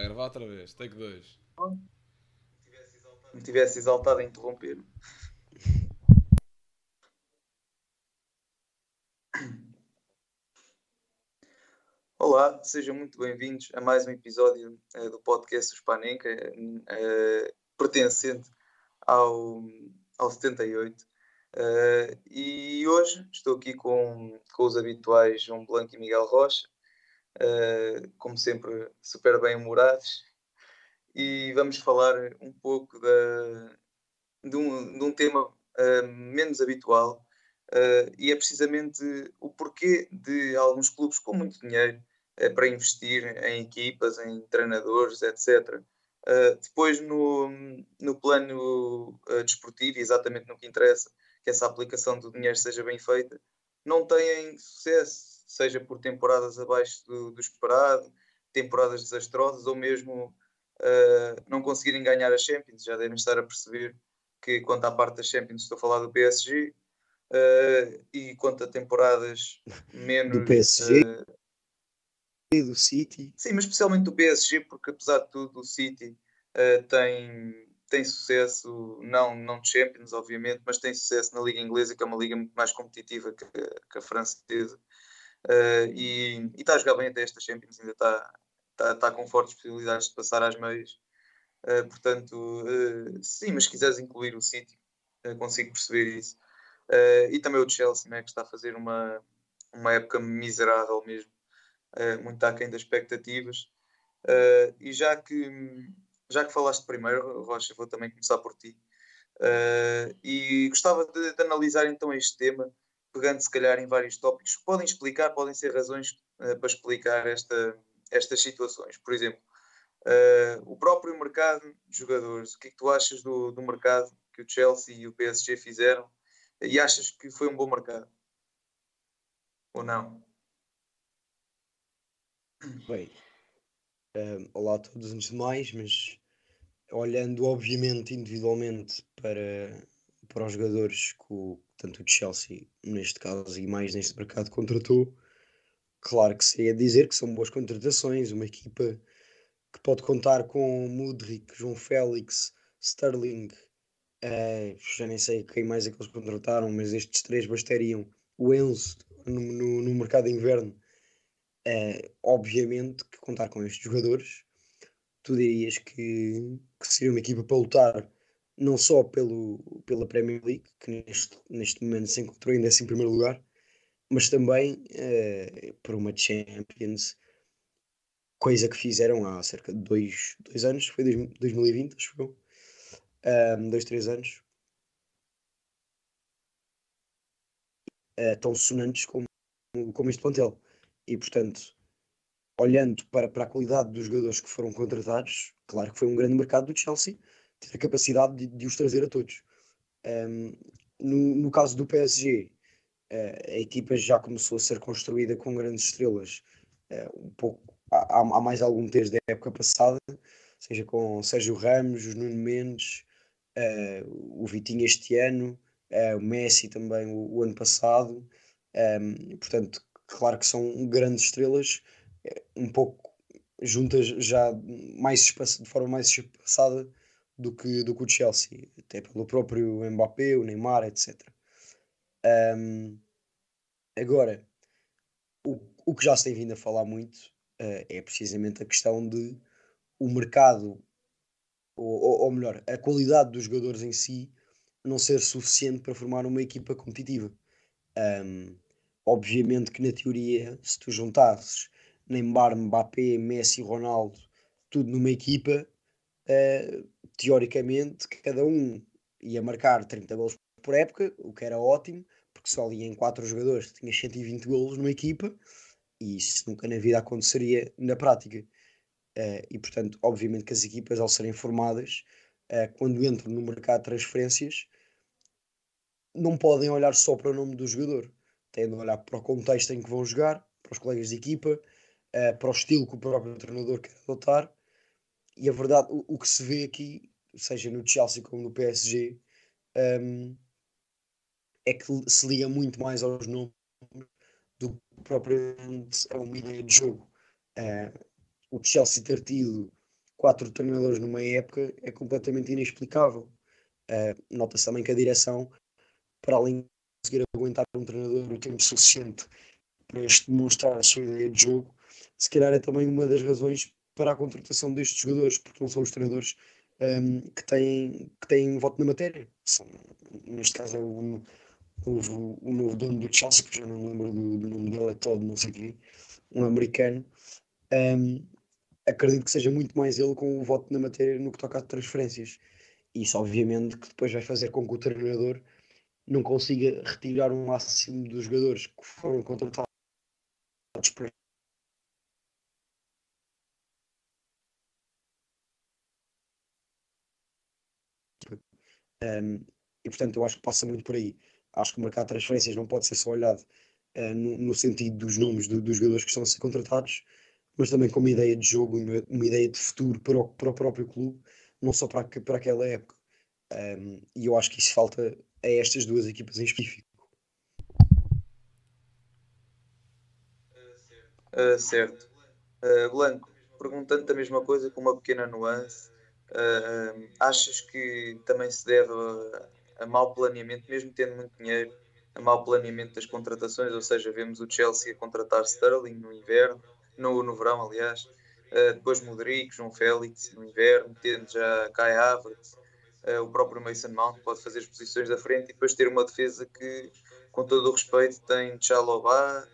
A gravar outra vez, take 2. Me tivesse exaltado a interromper. Olá, sejam muito bem-vindos a mais um episódio do podcast Os Panenka, pertencente ao, ao 78. E hoje estou aqui com os habituais João Blanco e Miguel Rocha, como sempre, super bem-humorados, e vamos falar um pouco de um tema menos habitual, e é precisamente o porquê de alguns clubes com muito dinheiro para investir em equipas, em treinadores, etc. Depois, no plano desportivo, exatamente no que interessa, que essa aplicação do dinheiro seja bem feita, não têm sucesso, seja por temporadas abaixo do esperado, temporadas desastrosas ou mesmo não conseguirem ganhar a Champions. Já devem estar a perceber que, quanto à parte da Champions, estou a falar do PSG, e quanto a temporadas do menos. PSG e do City. Sim, mas especialmente do PSG, porque apesar de tudo, o City tem sucesso, não de Champions, obviamente, mas tem sucesso na Liga Inglesa, que é uma liga muito mais competitiva que a francesa. E está a jogar bem até esta Champions, ainda está com fortes possibilidades de passar às meias. Portanto, sim, mas se quiseres incluir o City, consigo perceber isso. E também o Chelsea, né, que está a fazer uma época miserável mesmo, muito aquém das expectativas. E já que falaste primeiro, Rocha, vou também começar por ti. E gostava de analisar então este tema, pegando se calhar em vários tópicos que podem ser razões para explicar estas situações. Por exemplo, o próprio mercado de jogadores. O que é que tu achas do mercado que o Chelsea e o PSG fizeram? E achas que foi um bom mercado? Ou não? Bem, olá a todos antes de mais, mas olhando obviamente individualmente para os jogadores que tanto o Chelsea, neste caso, e mais neste mercado contratou, claro que seria dizer que são boas contratações, uma equipa que pode contar com Mudryk, João Félix, Sterling, já nem sei quem mais é que eles contrataram, mas estes três bastariam. O Enzo no mercado de inverno. Obviamente que contar com estes jogadores, tu dirias que seria uma equipa para lutar não só pela Premier League, que neste momento se encontrou em 11º lugar, mas também por uma Champions, coisa que fizeram há cerca de dois anos, foi 2020, acho eu, 3 anos, tão sonantes como este plantel. E portanto, olhando para a qualidade dos jogadores que foram contratados, claro que foi um grande mercado do Chelsea ter a capacidade de os trazer a todos. Um, no caso do PSG, a equipa já começou a ser construída com grandes estrelas, um pouco há mais algum tempo da época passada, seja com Sérgio Ramos, os Nuno Mendes, o Vitinho este ano, o Messi também o ano passado. Portanto, claro que são grandes estrelas, um pouco juntas já de forma mais espaçada do que o Chelsea, até pelo próprio Mbappé, o Neymar, etc. Agora, o que já se tem vindo a falar muito é precisamente a questão de o mercado, ou melhor, a qualidade dos jogadores em si não ser suficiente para formar uma equipa competitiva. Um, Obviamente que na teoria, se tu juntasses Neymar, Mbappé, Messi, Ronaldo, tudo numa equipa, teoricamente cada um ia marcar 30 golos por época, o que era ótimo, porque só ali em 4 jogadores tinha 120 golos numa equipa, e isso nunca na vida aconteceria na prática. E portanto, obviamente que as equipas, ao serem formadas, quando entram no mercado de transferências, não podem olhar só para o nome do jogador, têm de olhar para o contexto em que vão jogar, para os colegas de equipa, para o estilo que o próprio treinador quer adotar. E a verdade, o que se vê aqui, seja no Chelsea como no PSG, é que se liga muito mais aos nomes do que propriamente a uma ideia de jogo. O Chelsea ter tido 4 treinadores numa época é completamente inexplicável. Nota-se também que a direção, para além de conseguir aguentar um treinador o tempo suficiente para este demonstrar a sua ideia de jogo, se calhar é também uma das razões para a contratação destes jogadores, porque não são os treinadores que têm voto na matéria. Neste caso é o novo dono do Chelsea, que já não lembro do nome dele, é Todd, não sei o quê, um americano. Acredito que seja muito mais ele com o voto na matéria no que toca a transferências. Isso, obviamente, que depois vai fazer com que o treinador não consiga retirar o máximo dos jogadores que foram contratados para e portanto eu acho que passa muito por aí. Acho que o mercado de transferências não pode ser só olhado no sentido dos nomes dos jogadores que estão a ser contratados, mas também com uma ideia de jogo, uma ideia de futuro para o próprio clube, não só para aquela época. E eu acho que isso falta a estas duas equipas em específico. Certo. Blanco, perguntando-te a mesma coisa com uma pequena nuance, achas que também se deve a mau planeamento, mesmo tendo muito dinheiro, a mau planeamento das contratações? Ou seja, vemos o Chelsea a contratar Sterling no inverno, no verão, aliás, depois Modric, João Félix no inverno, tendo já Kai Havertz, o próprio Mason Mount pode fazer as posições da frente e depois ter uma defesa que, com todo o respeito, tem Chalobah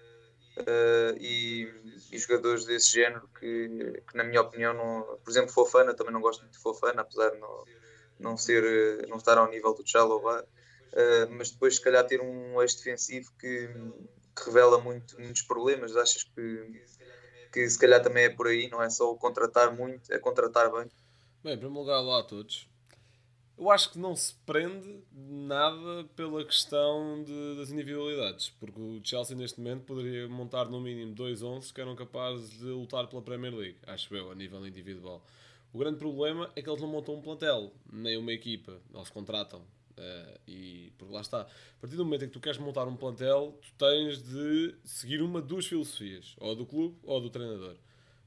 e jogadores desse género que na minha opinião, não, por exemplo, Fofana, também não gosto muito de Fofana, apesar de não estar ao nível do Chalobah, mas depois se calhar ter um eixo defensivo que revela muitos problemas. Achas que se calhar também é por aí, não é só o contratar muito, é contratar bem? Bem, em primeiro lugar, olá a todos. Eu acho que não se prende nada pela questão das individualidades, porque o Chelsea neste momento poderia montar no mínimo 2 11 que eram capazes de lutar pela Premier League, acho eu, a nível individual. O grande problema é que eles não montam um plantel, nem uma equipa, eles contratam. E porque lá está, a partir do momento em que tu queres montar um plantel, tu tens de seguir uma de duas filosofias, ou a do clube ou a do treinador.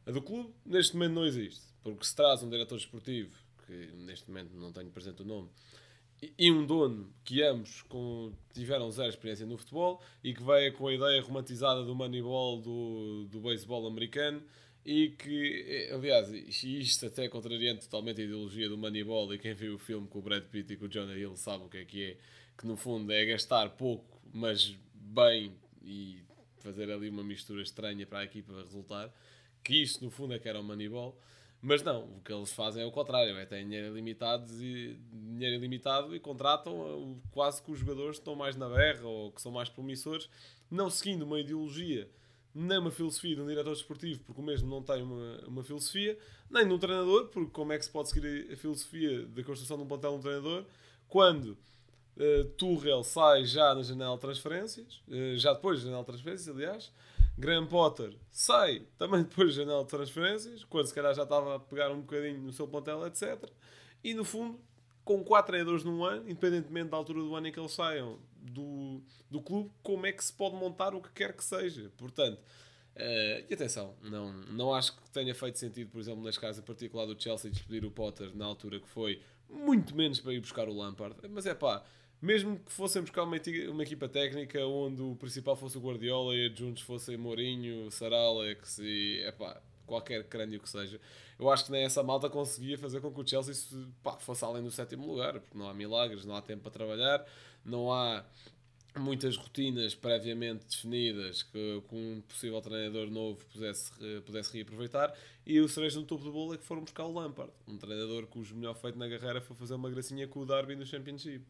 A do clube, neste momento, não existe, porque se traz um diretor esportivo, que neste momento não tenho presente o nome, e um dono que ambos tiveram zero experiência no futebol e que veio com a ideia romantizada do Moneyball do beisebol americano e que, aliás, isto até contrariando totalmente a ideologia do Moneyball, e quem viu o filme com o Brad Pitt e com o Jonah Hill sabe o que é, que no fundo é gastar pouco, mas bem, e fazer ali uma mistura estranha para a equipa resultar, que isto no fundo é que era o Moneyball. Mas não, o que eles fazem é o contrário, é têm dinheiro ilimitado e contratam quase que os jogadores que estão mais na berra ou que são mais promissores, não seguindo uma ideologia nem uma filosofia de um diretor desportivo, porque o mesmo não tem uma filosofia, nem de um treinador, porque como é que se pode seguir a filosofia da construção de um plantel de um treinador quando Tuchel sai já na janela de transferências, já depois da janela de transferências, aliás. Graham Potter sai também depois da janela de transferências, quando se calhar já estava a pegar um bocadinho no seu plantel, etc. E no fundo, com 4 treinadores num ano, independentemente da altura do ano em que eles saiam do clube, como é que se pode montar o que quer que seja? Portanto, e atenção, não acho que tenha feito sentido, por exemplo, neste caso em particular do Chelsea, despedir o Potter na altura que foi, muito menos para ir buscar o Lampard. Mas é pá, mesmo que fossem buscar uma equipa técnica onde o principal fosse o Guardiola e adjuntos fossem Mourinho, Sir Alex e qualquer crânio que seja, eu acho que nem essa malta conseguia fazer com que o Chelsea fosse além do 7º lugar, porque não há milagres, não há tempo para trabalhar, não há muitas rotinas previamente definidas que um possível treinador novo pudesse reaproveitar, e o cereja no topo do bolo é que foram buscar o Lampard, um treinador cujo melhor feito na carreira foi fazer uma gracinha com o Derby no Championship,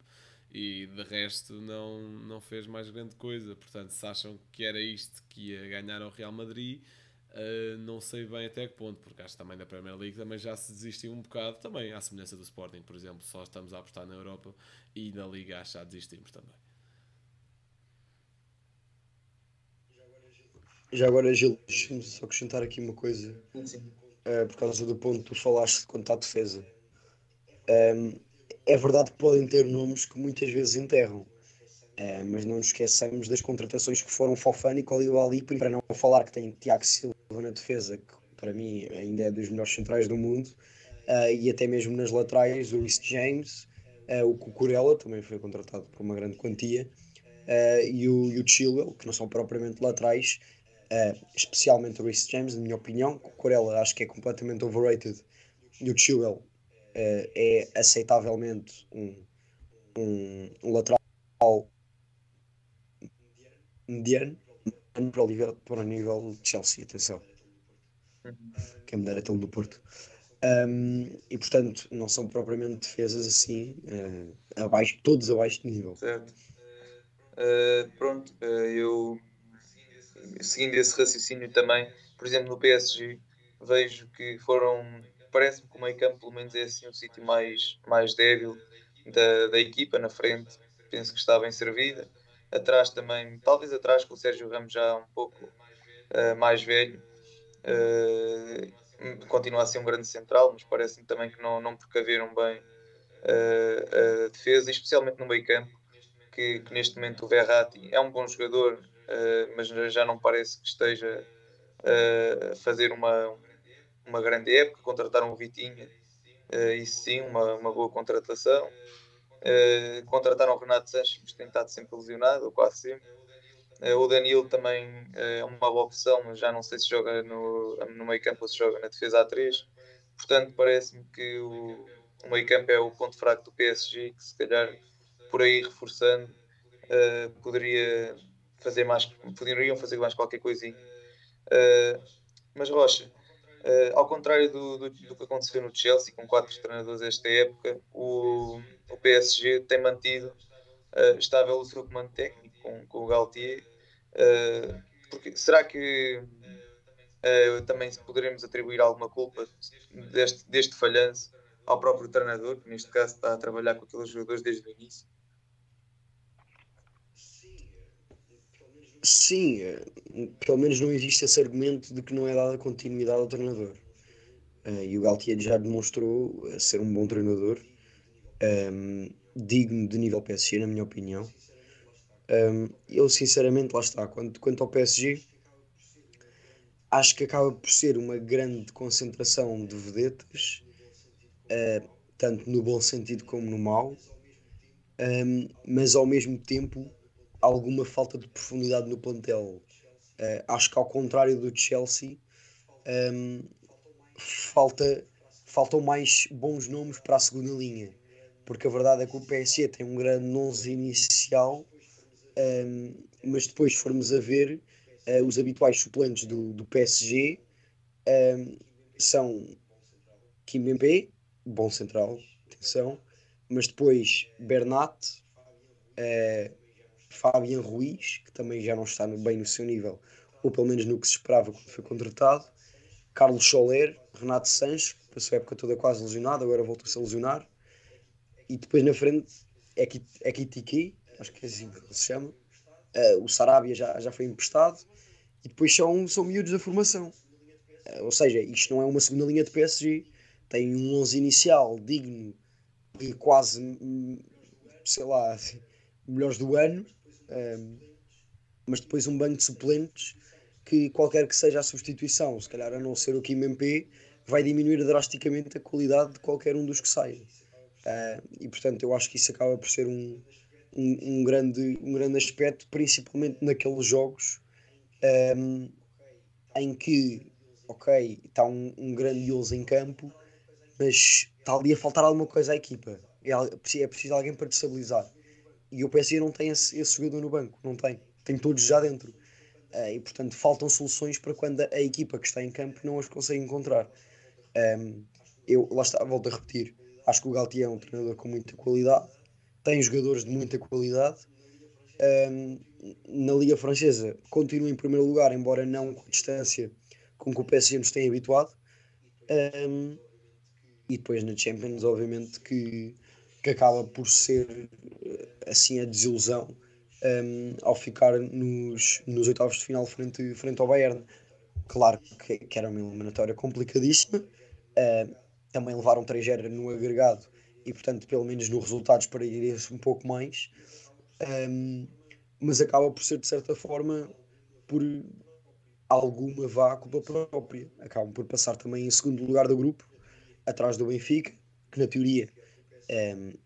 e de resto não fez mais grande coisa. Portanto, se acham que era isto que ia ganhar ao Real Madrid, não sei bem até que ponto, porque acho que também da Premier League também já se desistiu um bocado, também à semelhança do Sporting, por exemplo, só estamos a apostar na Europa, e da Liga acho que já desistimos também. Já agora, Gil, deixa-me só acrescentar aqui uma coisa, Sim. por causa do ponto que tu falaste quanto à defesa. É verdade que podem ter nomes que muitas vezes enterram, mas não nos esqueçamos das contratações que foram Fofana e Koulibaly, para não falar que tem Tiago Silva na defesa, que para mim ainda é dos melhores centrais do mundo, e até mesmo nas laterais, o Reece James, o Cucurella também foi contratado por uma grande quantia, e o Chilwell, que não são propriamente laterais, especialmente o Reece James, na minha opinião. O Cucurella acho que é completamente overrated, e o Chilwell é aceitavelmente um lateral mediano para o nível de Chelsea, atenção, quem me dera tê-lo no Porto. E portanto, não são propriamente defesas assim, todos abaixo de nível. Certo. Pronto, eu seguindo esse raciocínio também, por exemplo, no PSG, vejo que parece-me que o meio campo, pelo menos, é assim o sítio mais débil da equipa. Na frente, penso que está bem servida. Atrás também, talvez atrás, com o Sérgio Ramos já um pouco mais velho, continua a ser um grande central, mas parece-me também que não precaveram bem a defesa, especialmente no meio campo, que neste momento o Verratti é um bom jogador, mas já não parece que esteja a fazer uma grande época. Contrataram o Vitinha, isso sim, uma boa contratação. Contrataram o Renato Sanches, mas tem estado sempre lesionado, ou quase sempre. O Danilo também é uma boa opção, mas já não sei se joga no meio campo ou se joga na defesa A3. Portanto, parece-me que o meio campo é o ponto fraco do PSG, que se calhar por aí reforçando poderiam fazer mais qualquer coisinha. Mas Rocha, ao contrário do que aconteceu no Chelsea, com 4 treinadores esta época, o PSG tem mantido estável o seu comando técnico com o Galtier. Será que também poderemos atribuir alguma culpa deste falhanço ao próprio treinador, que neste caso está a trabalhar com aqueles jogadores desde o início? Sim, pelo menos não existe esse argumento de que não é dada continuidade ao treinador. E o Galtier já demonstrou ser um bom treinador, digno de nível PSG, na minha opinião. Eu sinceramente, lá está, quanto ao PSG, acho que acaba por ser uma grande concentração de vedetas, tanto no bom sentido como no mau, mas ao mesmo tempo alguma falta de profundidade no plantel. Acho que ao contrário do Chelsea, faltam mais bons nomes para a segunda linha, porque a verdade é que o PSG tem um grande 11 inicial, mas depois, se formos a ver, os habituais suplentes do PSG são Kimpembe, bom central, atenção, mas depois Bernat, Fabian Ruiz, que também já não está bem no seu nível, ou pelo menos no que se esperava quando foi contratado, Carlos Soler, Renato Sanches, que passou a época toda quase lesionado, agora voltou-se a lesionar, e depois na frente Ekitike, acho que é assim que ele se chama, o Sarabia já foi emprestado, e depois são miúdos da formação. Ou seja, isto não é uma segunda linha de PSG, tem um 11 inicial digno de quase, sei lá, melhores do ano, mas depois um banco de suplentes que qualquer que seja a substituição, se calhar a não ser o Kim MP, vai diminuir drasticamente a qualidade de qualquer um dos que saem. E portanto eu acho que isso acaba por ser um grande aspecto, principalmente naqueles jogos em que, ok, está um grandioso em campo, mas está ali a faltar alguma coisa à equipa. É preciso alguém para destabilizar. E o PSG não tem esse jogador no banco, não tem. Tem todos já dentro. E portanto faltam soluções para quando a equipa que está em campo não as consegue encontrar. Lá está, volto a repetir. Acho que o Galtier é um treinador com muita qualidade, tem jogadores de muita qualidade. Na Liga Francesa continua em primeiro lugar, embora não com a distância com que o PSG nos tem habituado. E depois na Champions, obviamente, que acaba por ser assim a desilusão ao ficar nos oitavos de final frente ao Bayern. Claro que era uma eliminatória complicadíssima, também levaram 3-0 no agregado e, portanto, pelo menos no resultado esperaria-se um pouco mais, mas acaba por ser, de certa forma, por alguma vá à culpa própria. Acabam por passar também em segundo lugar do grupo, atrás do Benfica, que na teoria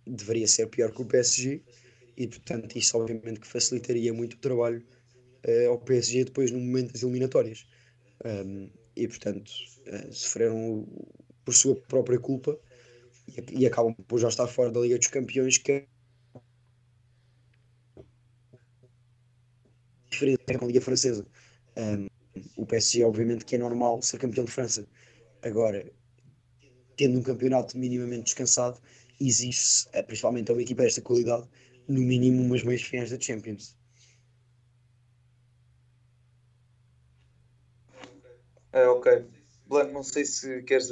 deveria ser pior que o PSG, e portanto isso obviamente que facilitaria muito o trabalho ao PSG depois no momento das eliminatórias. E portanto sofreram por sua própria culpa e acabam por já estar fora da Liga dos Campeões, que é diferente com a Liga Francesa. O PSG obviamente que é normal ser campeão de França. Agora, tendo um campeonato minimamente descansado, exige-se, principalmente a uma equipa desta qualidade, no mínimo umas meias finais da Champions. Ok. Blanco, não sei se queres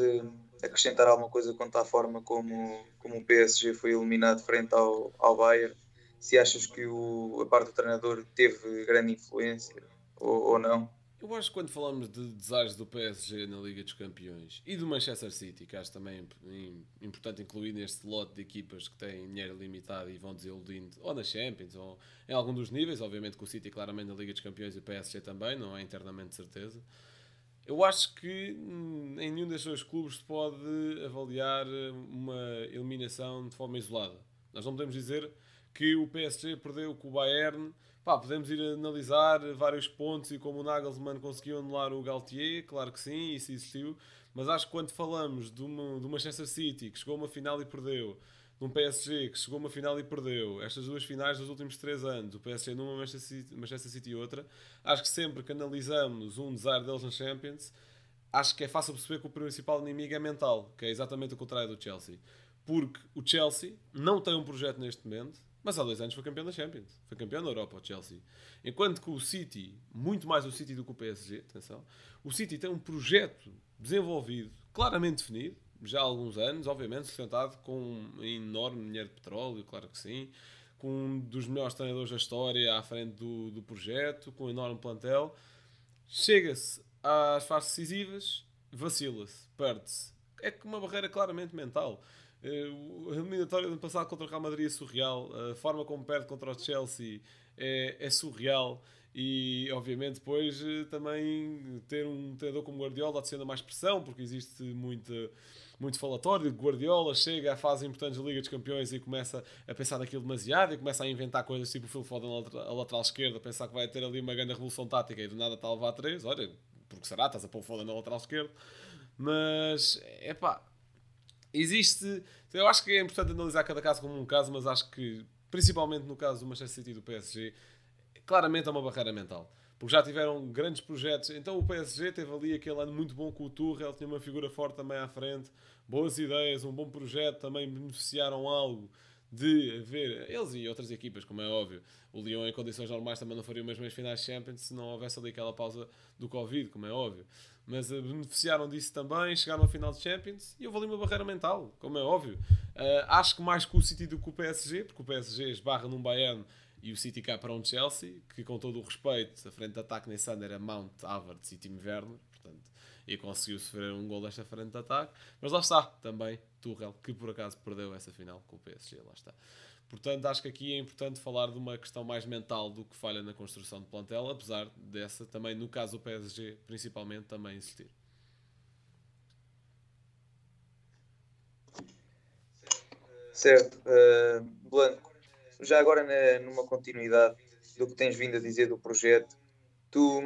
acrescentar alguma coisa quanto à forma como o PSG foi eliminado frente ao Bayern. Se achas que a parte do treinador teve grande influência ou não. Eu acho que quando falamos de desaires do PSG na Liga dos Campeões e do Manchester City, que acho também importante incluir neste lote de equipas que têm dinheiro limitado e vão desiludindo, ou na Champions, ou em algum dos níveis, obviamente que o City claramente na Liga dos Campeões e o PSG também, não é internamente de certeza. Eu acho que em nenhum destes dois clubes se pode avaliar uma eliminação de forma isolada. Nós não podemos dizer que o PSG perdeu com o Bayern. Pá, podemos ir analisar vários pontos e como o Nagelsmann conseguiu anular o Galtier, claro que sim, isso existiu. Mas acho que quando falamos do Manchester City, que chegou a uma final e perdeu, de um PSG que chegou a uma final e perdeu, estas duas finais dos últimos 3 anos, o PSG numa, Manchester City e outra, acho que sempre que analisamos um desaire deles na Champions, acho que é fácil perceber que o principal inimigo é mental, que é exatamente o contrário do Chelsea. Porque o Chelsea não tem um projeto neste momento, mas há 2 anos foi campeão da Champions. Foi campeão da Europa, o Chelsea. Enquanto que o City, muito mais o City do que o PSG, atenção, o City tem um projeto desenvolvido, claramente definido, já há alguns anos, obviamente, sustentado com um enorme dinheiro de petróleo, claro que sim, com um dos melhores treinadores da história à frente do projeto, com um enorme plantel. Chega-se às fases decisivas, vacila-se, perde-se. É que uma barreira claramente mental. A eliminatória do ano passado contra o Real Madrid é surreal. A forma como perde contra o Chelsea é surreal. E obviamente depois também ter um treinador como Guardiola adiciona mais pressão, porque existe muito falatório de Guardiola, chega à fase importante da Liga dos Campeões e começa a pensar naquilo demasiado e começa a inventar coisas tipo o Phil Foden a lateral esquerda, a pensar que vai ter ali uma grande revolução tática e do nada está a levar 3. Olha, porque será? Estás a pôr o Foden na lateral esquerda. Mas, é pá, existe. Eu acho que é importante analisar cada caso como um caso, mas acho que, principalmente no caso do Manchester City e do PSG, claramente é uma barreira mental. Porque já tiveram grandes projetos. Então o PSG teve ali aquele ano muito bom com o Tuchel, tinha uma figura forte também à frente, boas ideias, um bom projeto, também beneficiaram algo de haver, eles e outras equipas, como é óbvio. O Lyon em condições normais também não faria umas meias finais de Champions se não houvesse ali aquela pausa do Covid, como é óbvio. Mas beneficiaram disso também, chegaram à final de Champions e houve ali uma barreira mental, como é óbvio. Acho que mais com o City do que o PSG, porque o PSG esbarra num Bayern e o City cá para um Chelsea, que com todo o respeito, a frente de ataque nesse ano era Mount, Havertz e Timo Werner, portanto, e conseguiu sofrer um gol desta frente de ataque. Mas lá está, também, Tuchel, que por acaso perdeu essa final com o PSG, lá está. Portanto, acho que aqui é importante falar de uma questão mais mental do que falha na construção de plantel, apesar dessa, também no caso do PSG, principalmente, também existir. Certo. Blanco, já agora numa continuidade do que tens vindo a dizer do projeto, tu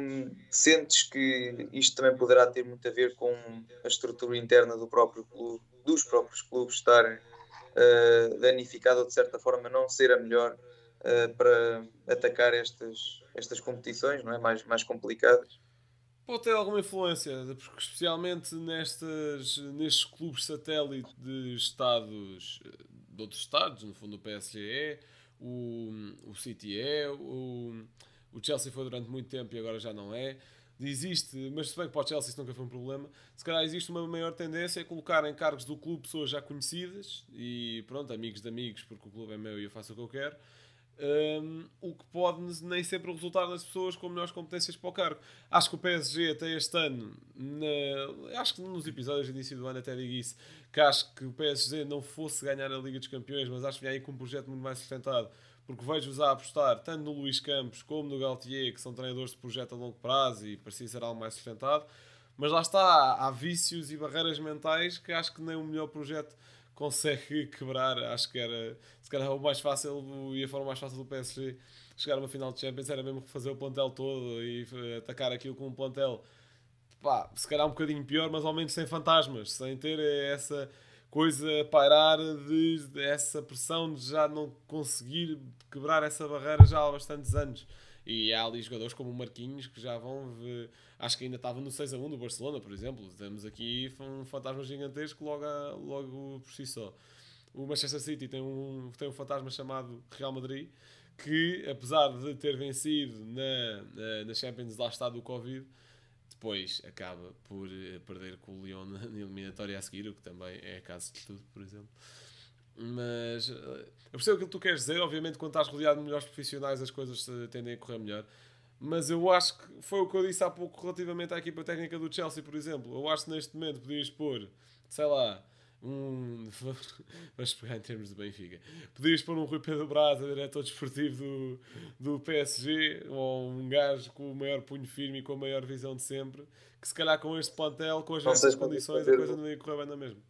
sentes que isto também poderá ter muito a ver com a estrutura interna do próprio clube, dos próprios clubes estarem danificado ou de certa forma não ser a melhor para atacar estas competições, não é? Mais complicadas? Pode ter alguma influência, porque especialmente nestes clubes satélite de estados, de outros estados, no fundo o PSG é, o City é, o Chelsea foi durante muito tempo e agora já não é. Existe, mas se bem que para o Chelsea isso nunca foi um problema, se calhar existe uma maior tendência a colocar em cargos do clube pessoas já conhecidas e pronto, amigos de amigos, porque o clube é meu e eu faço o que eu quero. O que pode nem sempre resultar nas pessoas com melhores competências para o cargo. Acho que o PSG até este ano, acho que nos episódios de início do ano até digo isso, que acho que o PSG não fosse ganhar a Liga dos Campeões, mas acho que vinha aí com um projeto muito mais sustentado, porque vejo-os a apostar tanto no Luís Campos como no Galtier, que são treinadores de projeto a longo prazo e parecia ser algo mais sustentado. Mas lá está, há vícios e barreiras mentais que acho que nem o melhor projeto consegue quebrar. Acho que era, se calhar, o mais fácil e a forma mais fácil do PSG chegar a uma final de Champions era mesmo refazer o plantel todo e atacar aquilo com um plantel, pá, se calhar um bocadinho pior, mas ao menos sem fantasmas, sem ter essa coisa a pairar de essa pressão de já não conseguir quebrar essa barreira já há bastantes anos. E há ali jogadores como o Marquinhos que já vão. Acho que ainda estava no 6-1 do Barcelona, por exemplo. Temos aqui um fantasma gigantesco logo por si só. O Manchester City tem um fantasma chamado Real Madrid, que apesar de ter vencido na Champions, lá está, do Covid, depois acaba por perder com o Lyon na eliminatória a seguir, o que também é caso de tudo, por exemplo. Mas eu percebo aquilo que tu queres dizer. Obviamente, quando estás rodeado de melhores profissionais, as coisas tendem a correr melhor. Mas eu acho que foi o que eu disse há pouco relativamente à equipa técnica do Chelsea, por exemplo. Eu acho que neste momento podias pôr, sei lá, vamos pegar em termos de Benfica. Podias pôr um Rui Pedro Brás, diretor desportivo do PSG, ou um gajo com o maior punho firme e com a maior visão de sempre, que se calhar com este plantel, com as estas condições, a coisa não ia correr bem na mesma.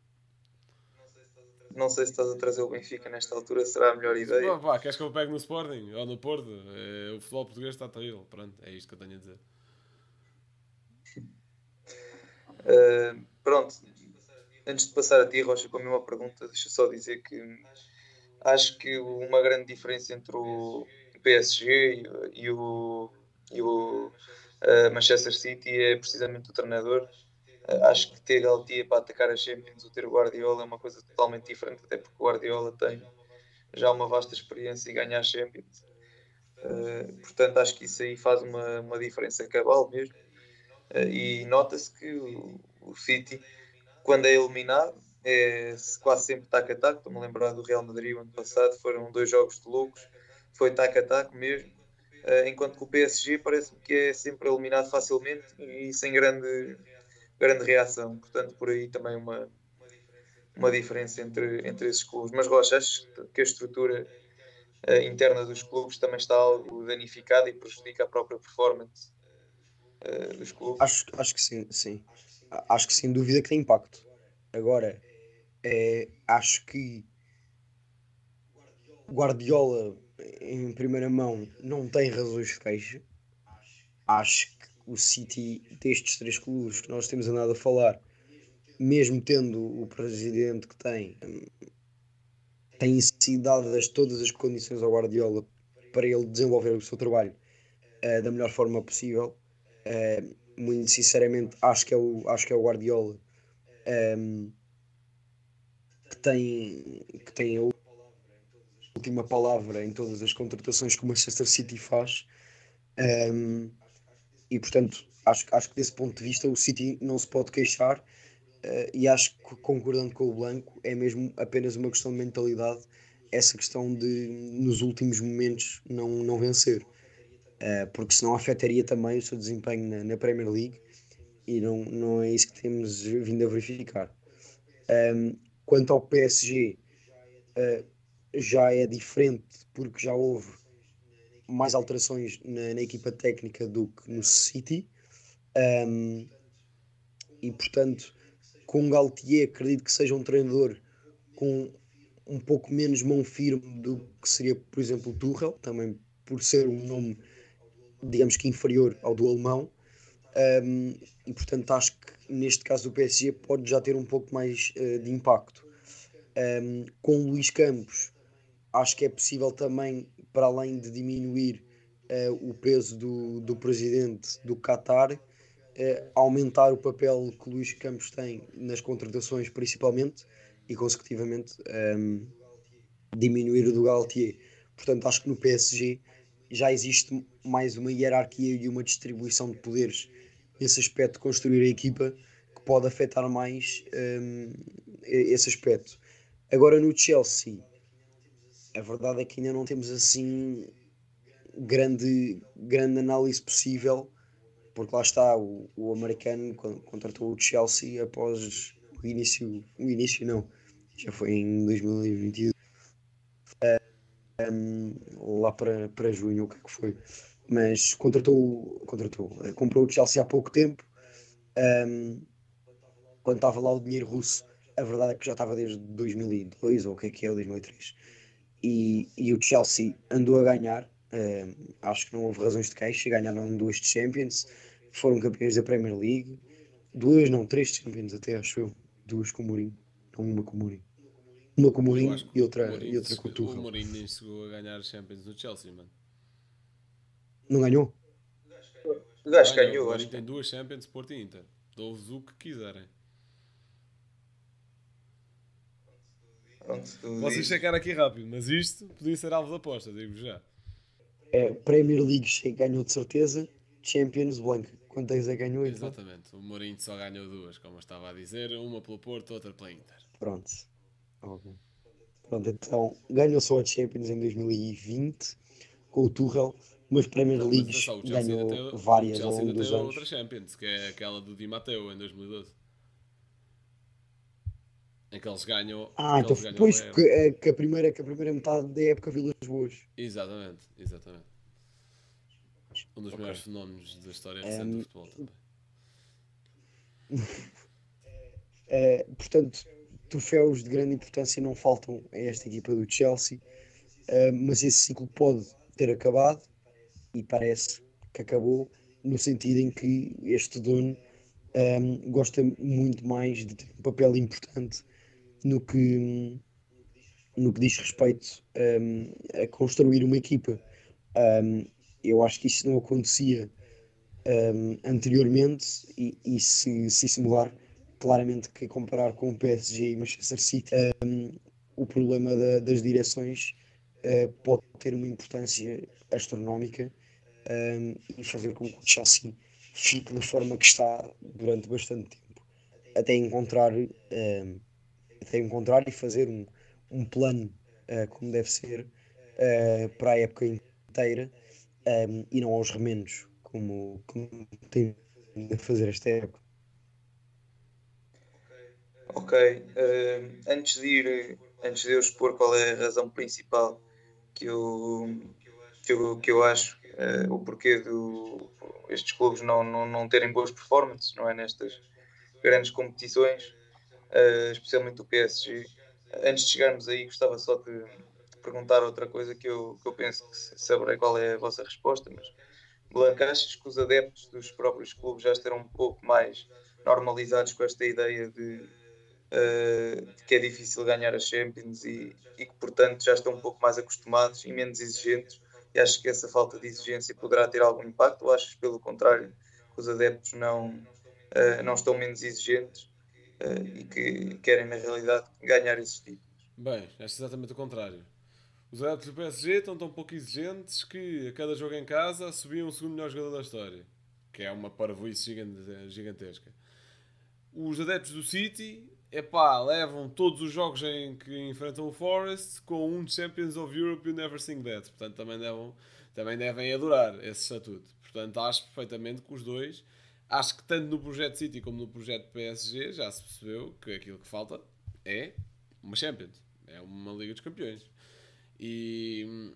Não sei se estás a trazer o Benfica nesta altura, será a melhor ideia. Pá, queres que eu pegue no Sporting ou no Porto? O futebol português está terrível. Pronto, é isto que eu tenho a dizer. Pronto, antes de passar a ti, Rocha, com a mesma pergunta, deixa eu só dizer que acho que uma grande diferença entre o PSG e o Manchester City é precisamente o treinador. Acho que ter Galtier para atacar a Champions ou ter o Guardiola é uma coisa totalmente diferente, até porque o Guardiola tem já uma vasta experiência em ganhar Champions. Portanto, acho que isso aí faz uma diferença cabal mesmo. E nota-se que o City, quando é eliminado, é quase sempre tac-a-tac. Estou-me a lembrar do Real Madrid o ano passado, foram 2 jogos de loucos, foi tac-a-tac mesmo. Enquanto que o PSG parece-me que é sempre eliminado facilmente e sem grande reação. Portanto, por aí também uma diferença entre esses clubes. Mas Rocha, achas que a estrutura interna dos clubes também está algo danificada e prejudica a própria performance dos clubes? Acho que sim, sim. Acho que sem dúvida que tem impacto. Agora, acho que Guardiola, em primeira mão, não tem razões de queixa. Acho que o City, destes 3 clubes que nós temos andado a falar, mesmo tendo o presidente que tem sido dadas todas as condições ao Guardiola para ele desenvolver o seu trabalho da melhor forma possível. Muito sinceramente, acho que é o Guardiola que tem a última palavra em todas as contratações que o Manchester City faz. E portanto, acho que desse ponto de vista o City não se pode queixar. E acho que, concordando com o Blanco, é mesmo apenas uma questão de mentalidade, essa questão de nos últimos momentos não vencer, porque senão afetaria também o seu desempenho na Premier League, e não é isso que temos vindo a verificar. Quanto ao PSG, já é diferente, porque já houve mais alterações na equipa técnica do que no City, e portanto, com o Galtier acredito que seja um treinador com um pouco menos mão firme do que seria, por exemplo, o Tuchel, também por ser um nome, digamos que inferior ao do alemão. E portanto acho que neste caso o PSG pode já ter um pouco mais de impacto. Com o Luís Campos, acho que é possível também, para além de diminuir o peso do presidente do Qatar, aumentar o papel que o Luís Campos tem nas contratações principalmente, e consecutivamente diminuir o do Galtier. Portanto, acho que no PSG já existe mais uma hierarquia e uma distribuição de poderes nesse aspecto de construir a equipa, que pode afetar mais esse aspecto. Agora no Chelsea, a verdade é que ainda não temos assim grande análise possível, porque lá está, o americano contratou o Chelsea após o início não, já foi em 2022. lá para junho, o que é que foi? Mas comprou o Chelsea há pouco tempo. Um, Quando estava lá o dinheiro russo, a verdade é que já estava desde 2002, ou o que é, o 2003. E o Chelsea andou a ganhar. Acho que não houve razões de queixa. Ganharam duas de Champions, foram campeões da Premier League. Duas, não, três Champions até, acho eu. Duas com o Mourinho, não uma com o Mourinho. Uma com o Eu Mourinho acho que e outra com o O Tuchel. Mourinho nem chegou a ganhar Champions no Chelsea, mano. Não ganhou? O gajo Ganhou. O ganhou, Mourinho acho que tem duas Champions, Porto e Inter. Dou-vos o que quiserem. pronto, tu Posso dizes. checar aqui rápido, mas isto podia ser alvo de aposta, digo já. Premier League ganhou de certeza. Champions Blanca. Quantas ganhou então? Exatamente. O Mourinho só ganhou duas, como eu estava a dizer. Uma pelo Porto, outra pela Inter. Pronto. Ok. Pronto, então ganhou só a Champions em 2020 com o Tuchel, mas Premier Não, mas Leagues atenção, ganhou o várias ao Chelsea longo ainda tem dos outra anos. Champions, que é aquela do Di Matteo em 2012. Em Ah, que então eles ganham o depois Bayern. que a primeira metade da época Vilas Boas. Exatamente, exatamente. Um dos Ok. maiores fenómenos da história recente do Ehm, futebol também. Portanto, troféus de grande importância não faltam a esta equipa do Chelsea, mas esse ciclo pode ter acabado e parece que acabou no sentido em que este dono gosta muito mais de ter um papel importante no que, no que diz respeito a construir uma equipa. Um, eu acho que isso não acontecia anteriormente e se isso mudar, claramente que comparar com o PSG e Manchester City, o problema das direções pode ter uma importância astronómica e fazer com que o Chelsea fique da forma que está durante bastante tempo, até encontrar, e fazer um plano como deve ser para a época inteira e não aos remendos, como tem de fazer esta época. Ok. Antes de eu expor qual é a razão principal que eu acho, o porquê estes clubes não terem boas performances, não é? Nestas grandes competições, especialmente o PSG. Antes de chegarmos aí, gostava só de perguntar outra coisa que eu penso que saberei qual é a vossa resposta, mas Blanca, achas que os adeptos dos próprios clubes já estarão um pouco mais normalizados com esta ideia de que é difícil ganhar a Champions e que, portanto, já estão um pouco mais acostumados e menos exigentes? E acho que essa falta de exigência poderá ter algum impacto, ou achas, pelo contrário, que os adeptos não estão menos exigentes e que querem, na realidade, ganhar esses títulos? Bem, acho exatamente o contrário. Os adeptos do PSG estão tão pouco exigentes que a cada jogo em casa subiam o segundo melhor jogador da história. Que é uma parvoíce gigantesca. Os adeptos do City, epá, levam todos os jogos em que enfrentam o Forest com um Champions of Europe e Never Sing That. Portanto, também devem adorar esse estatuto. Portanto, acho perfeitamente que os dois, acho que tanto no projeto City como no projeto PSG, já se percebeu que aquilo que falta é uma Champions. É uma Liga dos Campeões. E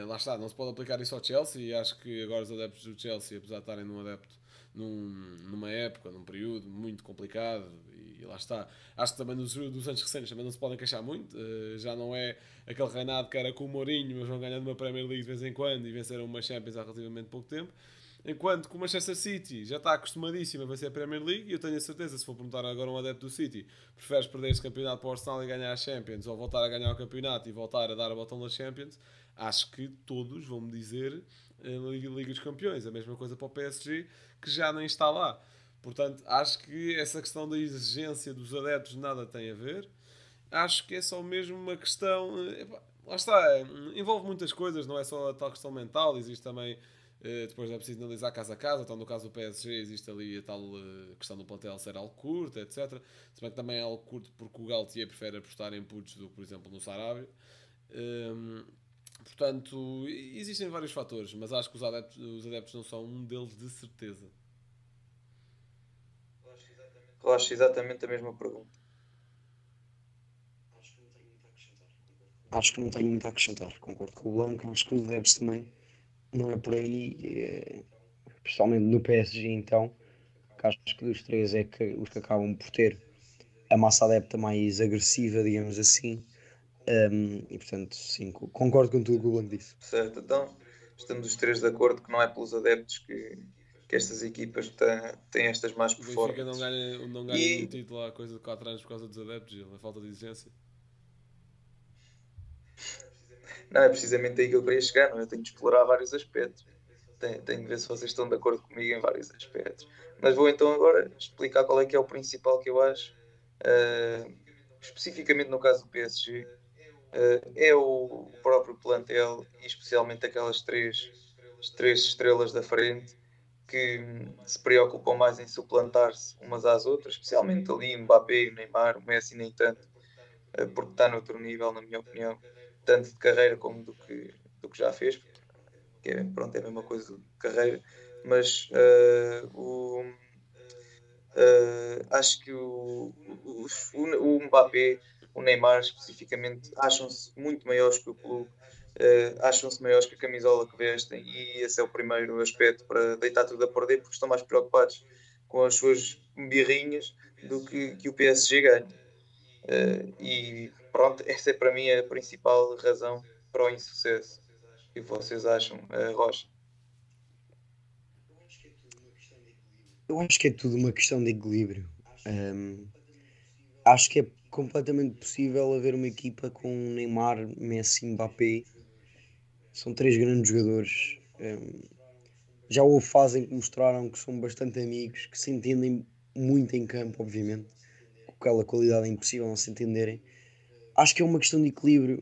lá está, não se pode aplicar isso ao Chelsea. E acho que agora os adeptos do Chelsea, apesar de estarem numa época, num período muito complicado, e lá está, acho que também dos anos recentes também não se podem queixar muito. Já não é aquele reinado que era com o Mourinho, mas vão ganhando uma Premier League de vez em quando e venceram uma Champions há relativamente pouco tempo. Enquanto que o Manchester City já está acostumadíssimo a vencer a Premier League, e eu tenho a certeza, se for perguntar agora a um adepto do City, preferes perder este campeonato para o Arsenal e ganhar a Champions, ou voltar a ganhar o campeonato e voltar a dar a botão da Champions, acho que todos vão me dizer Liga dos Campeões. A mesma coisa para o PSG, que já nem está lá. Portanto, acho que essa questão da exigência dos adeptos nada tem a ver. Acho que é só mesmo uma questão. Lá está, envolve muitas coisas, não é só a tal questão mental, existe também. Depois é preciso analisar casa a casa. Então, no caso do PSG, existe ali a tal questão do plantel ser algo curto, etc. Se bem que também é algo curto porque o Galtier prefere apostar em putos do que, por exemplo, no Sarabia. Portanto, existem vários fatores, mas acho que os adeptos não são um deles de certeza. Eu acho exatamente a mesma pergunta. acho que não tenho muito a acrescentar. Concordo com o Blanco, acho que o Debs também não é por aí, especialmente no PSG então, que acho que dos três é que os que acabam por ter a massa adepta mais agressiva, digamos assim. E portanto, sim, concordo com tudo o que o Blanco disse. Certo, então estamos os três de acordo que não é pelos adeptos que estas equipas têm estas más O Benfica performances. não ganha nenhum E título há coisa de 4 anos por causa dos adeptos, Gil, a falta de exigência. não é precisamente aí que eu queria chegar, não é? Eu tenho de explorar vários aspectos. Tenho de ver se vocês estão de acordo comigo em vários aspectos. Mas vou então agora explicar qual é que é o principal que eu acho, uh, especificamente no caso do PSG, é o próprio plantel e especialmente aquelas as três estrelas da frente que se preocupam mais em suplantar-se umas às outras, especialmente ali Mbappé, Neymar, o Messi nem tanto, porque está noutro nível, na minha opinião, tanto de carreira como do que já fez, que é, pronto, é a mesma coisa de carreira, mas acho que o Mbappé, o Neymar especificamente, acham-se muito maiores que o clube, acham-se maiores que a camisola que vestem, e esse é o primeiro aspecto para deitar tudo a perder, porque estão mais preocupados com as suas birrinhas do que o PSG ganhe. E pronto, essa é para mim a principal razão para o insucesso. O que vocês acham, Rocha? Eu acho que é tudo uma questão de equilíbrio. Ahm, Acho que é completamente possível haver uma equipa com Neymar, Messi, Mbappé. São três grandes jogadores. Já houve fase em que mostraram que são bastante amigos, que se entendem muito em campo, obviamente. Com aquela qualidade é impossível não se entenderem. Acho que é uma questão de equilíbrio.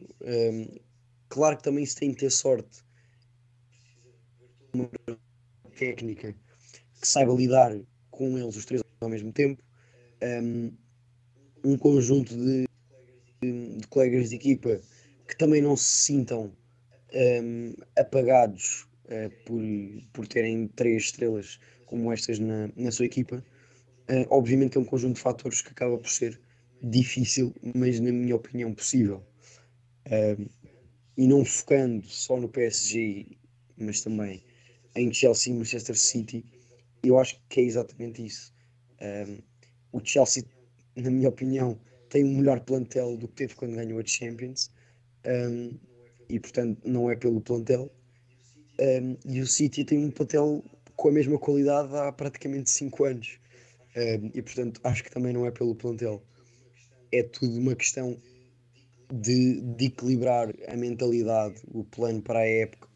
Claro que também se tem de ter sorte técnica que saiba lidar com eles os três ao mesmo tempo. Um conjunto de colegas de equipa que também não se sintam apagados por terem três estrelas como estas na sua equipa. Obviamente que é um conjunto de fatores que acaba por ser difícil, mas na minha opinião possível. E não focando só no PSG, mas também em Chelsea e Manchester City, eu acho que é exatamente isso. Um, o Chelsea, na minha opinião, tem um melhor plantel do que teve quando ganhou a Champions, um, e portanto não é pelo plantel. E o City tem um plantel com a mesma qualidade há praticamente 5 anos, e portanto acho que também não é pelo plantel. É tudo uma questão de equilibrar a mentalidade, o plano para a época,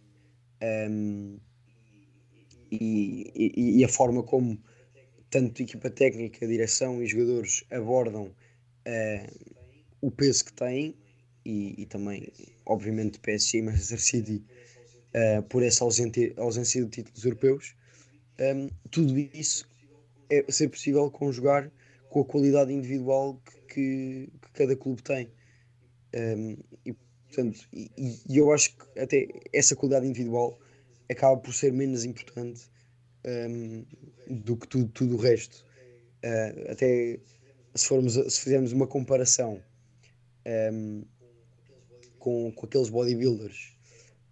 um, e a forma como tanto equipa técnica, direção e jogadores abordam o peso que têm e também, obviamente, PSG e Manchester City por essa ausência de títulos europeus. Tudo isso é ser possível conjugar com a qualidade individual que cada clube tem. E, portanto, eu acho que até essa qualidade individual acaba por ser menos importante um, do que tudo o resto. Até se fizermos uma comparação com aqueles bodybuilders,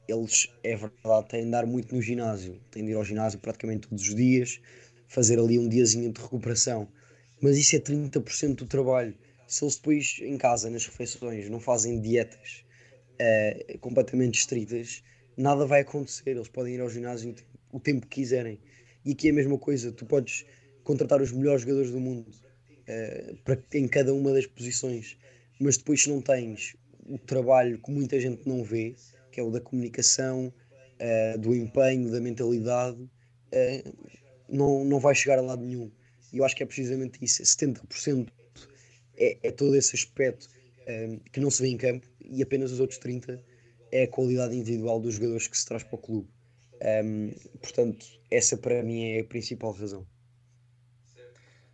eles, é verdade, têm de dar muito no ginásio, têm de ir ao ginásio praticamente todos os dias, fazer ali um diazinho de recuperação, mas isso é 30% do trabalho. Se eles depois em casa, nas refeições, não fazem dietas completamente estritas, nada vai acontecer. Eles podem ir ao ginásio o tempo que quiserem. E aqui é a mesma coisa, tu podes contratar os melhores jogadores do mundo em cada uma das posições, mas depois se não tens o trabalho que muita gente não vê, que é o da comunicação, do empenho, da mentalidade, não vai chegar a lado nenhum. E eu acho que é precisamente isso, 70% é todo esse aspecto que não se vê em campo e apenas os outros 30% é a qualidade individual dos jogadores que se traz para o clube. Portanto, essa para mim é a principal razão.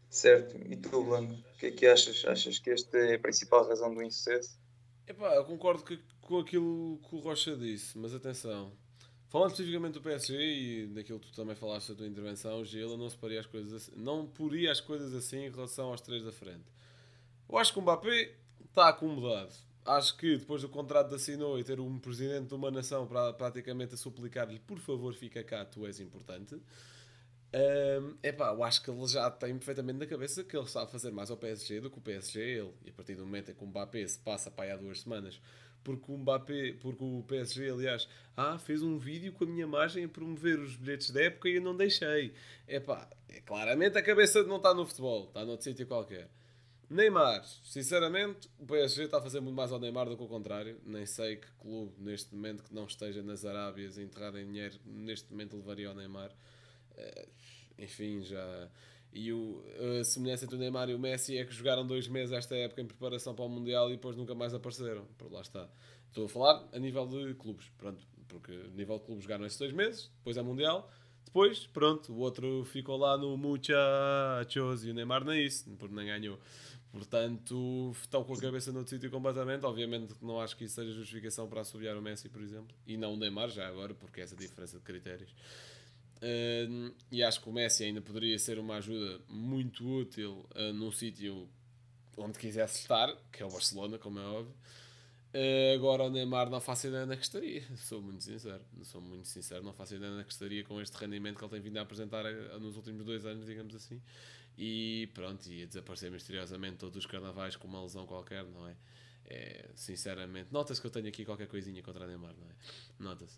Certo. E tu, Blanco, o que é que achas? Achas que esta é a principal razão do insucesso? Epá, eu concordo com aquilo que o Rocha disse, mas atenção. Falando especificamente do PSG e daquilo que tu também falaste da tua intervenção, Gila, não se paria as coisas assim, não poria as coisas assim em relação aos três da frente. Eu acho que o Mbappé está acomodado. acho que depois do contrato que assinou e ter um presidente de uma nação praticamente a suplicar-lhe, por favor, fica cá, tu és importante. Eu acho que ele já tem perfeitamente na cabeça que ele sabe fazer mais ao PSG do que o PSG ele. E a partir do momento em que o Mbappé se passa para aí há 2 semanas, porque o PSG, aliás, fez um vídeo com a minha imagem a promover os bilhetes da época e eu não deixei. Claramente a cabeça não está no futebol, está noutro sítio qualquer. Neymar, sinceramente, o PSG está a fazer muito mais ao Neymar do que o contrário. Nem sei que clube neste momento que não esteja nas Arábias enterrado em dinheiro neste momento levaria ao Neymar. Enfim, já. E a semelhança entre o Neymar e o Messi é que jogaram 2 meses esta época em preparação para o Mundial e depois nunca mais apareceram. Por lá está. Estou a falar a nível de clubes, pronto, porque a nível de clubes jogaram estes 2 meses, depois é Mundial, depois, pronto, o outro ficou lá no Muchachos e o Neymar nem isso, porque nem ganhou. Portanto, estão com a cabeça no sítio completamente. Obviamente que não acho que isso seja justificação para assobiar o Messi, por exemplo, e não o Neymar já agora, porque é essa diferença de critérios. E acho que o Messi ainda poderia ser uma ajuda muito útil num sítio onde quisesse estar, que é o Barcelona, como é óbvio. Agora o Neymar não faço ideia na que estaria, sou muito sincero, não faço ideia na que estaria com este rendimento que ele tem vindo a apresentar nos últimos 2 anos, digamos assim. E pronto, ia desaparecer misteriosamente todos os carnavais com uma lesão qualquer, não é? Sinceramente, nota-se que eu tenho aqui qualquer coisinha contra o Neymar, não é? Nota-se.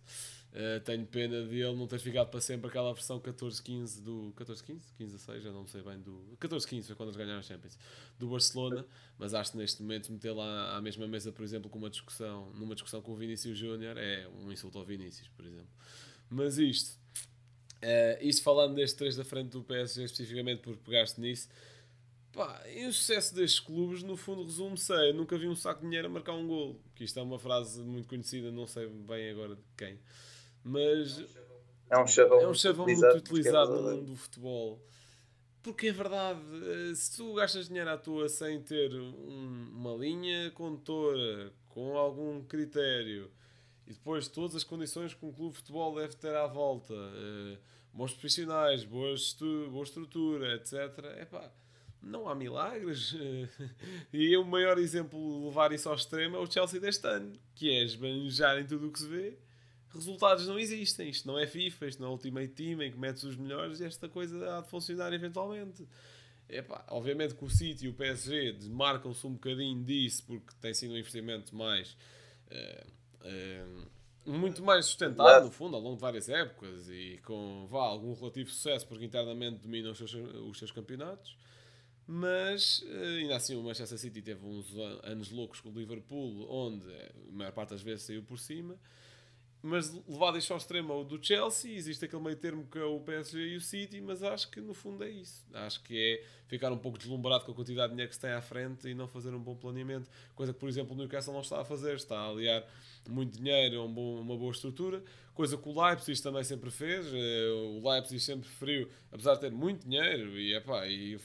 Tenho pena de ele não ter ficado para sempre aquela versão 14-15 do... 14-15? 15-16, já não sei bem do... 14-15 foi quando eles ganharam a Champions. Do Barcelona, mas acho que neste momento meter lá à mesma mesa, por exemplo, numa discussão com o Vinícius Júnior é um insulto ao Vinícius, por exemplo. Mas isto falando destes 3 da frente do PSG especificamente, porque pegaste nisso, e o sucesso destes clubes, no fundo, resume-se a: nunca vi um saco de dinheiro a marcar um golo. Que isto é uma frase muito conhecida, não sei bem agora de quem, mas é um chavão muito utilizado no mundo do futebol. Porque é verdade, se tu gastas dinheiro à toa sem ter uma linha condutora com algum critério e depois todas as condições que um clube de futebol deve ter à volta, bons profissionais, boa estrutura, etc. Não há milagres. E o maior exemplo de levar isso ao extremo é o Chelsea deste ano, que é esbanjar em tudo o que se vê. Resultados não existem. Isto não é FIFA, isto não é Ultimate Team em que metes os melhores e esta coisa há de funcionar eventualmente. Obviamente que o City e o PSG desmarcam-se um bocadinho disso porque tem sido um investimento mais muito mais sustentado, no fundo, ao longo de várias épocas e com algum relativo sucesso porque internamente dominam os seus campeonatos. Mas ainda assim o Manchester City teve uns anos loucos com o Liverpool, onde a maior parte das vezes saiu por cima. Mas levado isto ao extremo do Chelsea, existe aquele meio termo que é o PSG e o City, mas acho que no fundo é isso. Acho que é ficar um pouco deslumbrado com a quantidade de dinheiro que se tem à frente e não fazer um bom planeamento. Coisa que, por exemplo, o Newcastle não está a fazer. Está a aliar muito dinheiro a uma boa estrutura. Coisa que o Leipzig também sempre fez. O Leipzig sempre preferiu, apesar de ter muito dinheiro, e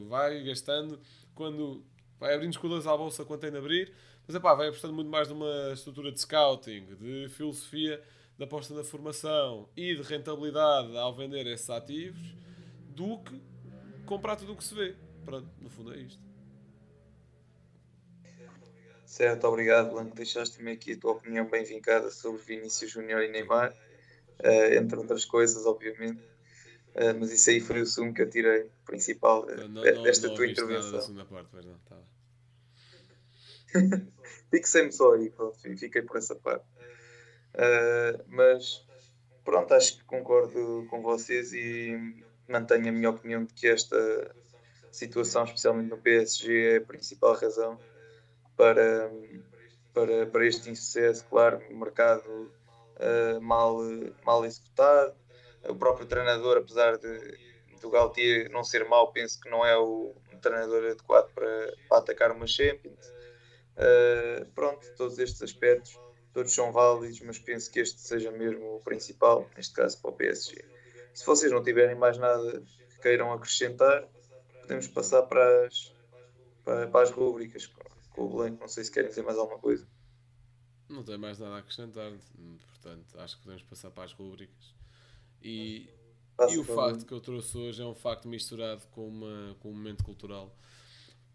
vai gastando quando vai abrindo escudas à bolsa quando tem de abrir. Mas vai apostando muito mais numa estrutura de scouting, de filosofia da aposta na formação e de rentabilidade ao vender esses ativos do que comprar tudo o que se vê. Pronto, no fundo é isto. Certo, obrigado, Blanco. Deixaste-me aqui a tua opinião bem vincada sobre Vinícius Júnior e Neymar, entre outras coisas, obviamente. Mas isso aí foi o sumo que eu tirei, principal, desta tua intervenção. Nada da segunda parte, mas não, tá. Fixei-me só aí, pronto, fiquei por essa parte. Mas pronto, acho que concordo com vocês e mantenho a minha opinião de que esta situação, especialmente no PSG, é a principal razão para este insucesso. Claro, o mercado mal executado, o próprio treinador, apesar do Galtier não ser mau, penso que não é o treinador adequado para atacar uma Champions. Pronto, todos estes aspectos todos são válidos, mas penso que este seja mesmo o principal, neste caso para o PSG. Se vocês não tiverem mais nada que queiram acrescentar, podemos passar para as rubricas com o Blanco. Não sei se querem dizer mais alguma coisa. Não tenho mais nada a acrescentar, portanto acho que podemos passar para as rubricas. E o facto que eu trouxe hoje é um facto misturado com um momento cultural,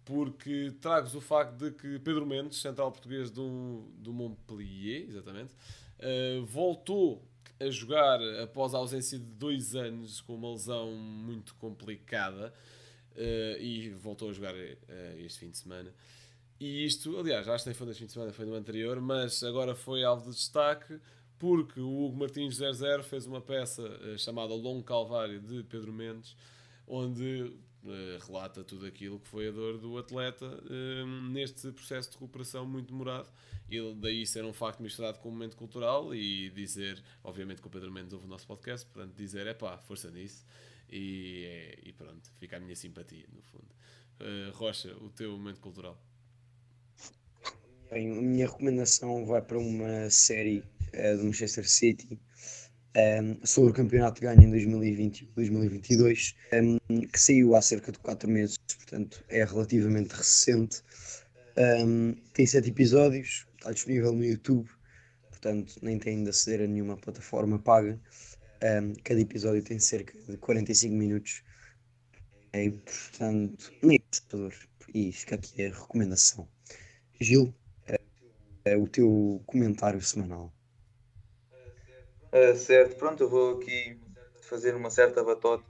porque trago-vos o facto de que Pedro Mendes, central português do Montpellier, exatamente, voltou a jogar após a ausência de 2 anos com uma lesão muito complicada, e voltou a jogar este fim de semana. E isto, aliás, acho que nem foi neste fim de semana, foi no anterior, mas agora foi alvo de destaque porque o Hugo Martins 00 fez uma peça chamada Longo Calvário de Pedro Mendes, onde relata tudo aquilo que foi a dor do atleta neste processo de recuperação muito demorado. E daí ser um facto misturado com um momento cultural e dizer, obviamente que o Pedro Mendes ouve o nosso podcast, portanto dizer, força nisso. E pronto, fica a minha simpatia, no fundo. Rocha, o teu momento cultural. Bem, a minha recomendação vai para uma série do Manchester City sobre o campeonato de ganho em 2020-2022, que saiu há cerca de 4 meses, portanto é relativamente recente. Tem 7 episódios, está disponível no YouTube, portanto nem tem de aceder a nenhuma plataforma paga. Cada episódio tem cerca de 45 minutos. E, portanto, nem assustador. E fica aqui a recomendação. Gil, o teu comentário semanal. Certo, pronto, eu vou aqui fazer uma certa batota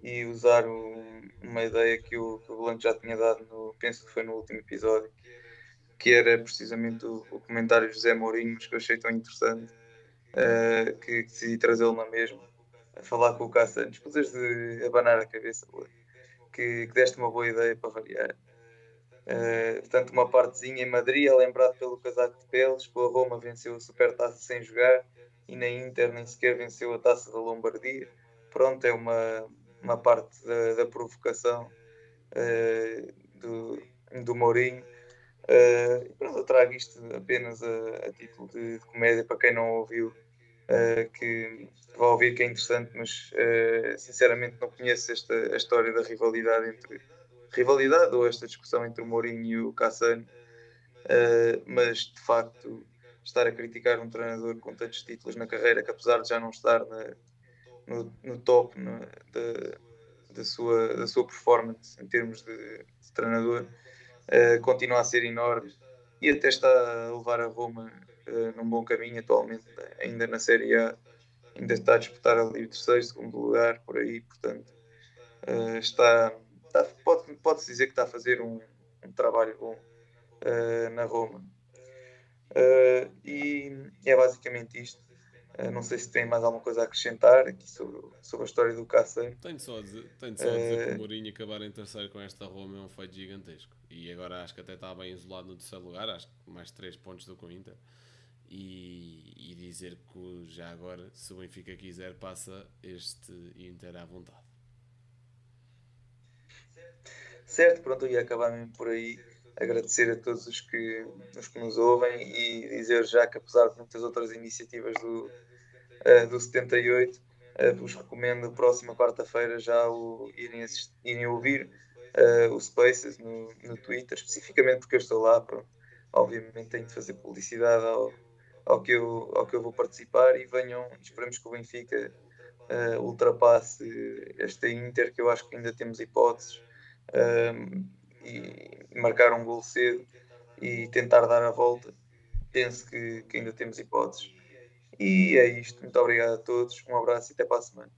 e usar uma ideia que o Blanco já tinha dado, penso que foi no último episódio, que era precisamente o comentário de José Mourinho, mas que eu achei tão interessante, que decidi trazê-lo na mesma, a falar com o Cá Santos, precisas de abanar a cabeça, que deste uma boa ideia para variar. Portanto, uma partezinha em Madrid, é lembrado pelo casaco de peles, com a Roma venceu a Supertaça sem jogar e na Inter nem sequer venceu a Taça da Lombardia. Pronto, é uma parte da provocação do Mourinho. Pronto, eu trago isto apenas a título de comédia para quem não ouviu, que vai ouvir que é interessante, mas sinceramente não conheço a história da rivalidade ou esta discussão entre o Mourinho e o Cassano, mas de facto estar a criticar um treinador com tantos títulos na carreira, que apesar de já não estar no top da sua performance em termos de treinador, continua a ser enorme e até está a levar a Roma num bom caminho atualmente, ainda na Série A, ainda está a disputar ali o terceiro, segundo lugar, por aí, portanto pode-se dizer que está a fazer um trabalho bom na Roma. E é basicamente isto. Não sei se tem mais alguma coisa a acrescentar aqui sobre a história do Cáceres. Tenho só a dizer que o Mourinho acabar em terceiro com esta Roma é um feito gigantesco. E agora acho que até está bem isolado no terceiro lugar, acho que mais 3 pontos do que o Inter. E dizer que já agora, se o Benfica quiser, passa este Inter à vontade. Certo, pronto, eu ia acabar mesmo por aí. Agradecer a todos os que nos ouvem e dizer já que, apesar de muitas outras iniciativas do 78, vos recomendo próxima quarta-feira já irem ouvir o Spaces no Twitter, especificamente porque eu estou lá. Pronto. Obviamente tenho de fazer publicidade ao que eu vou participar e venham, esperemos que o Benfica ultrapasse esta Inter, que eu acho que ainda temos hipóteses, e marcar um gol cedo e tentar dar a volta. Penso que ainda temos hipóteses. E é isto. Muito obrigado a todos. Um abraço e até para a semana.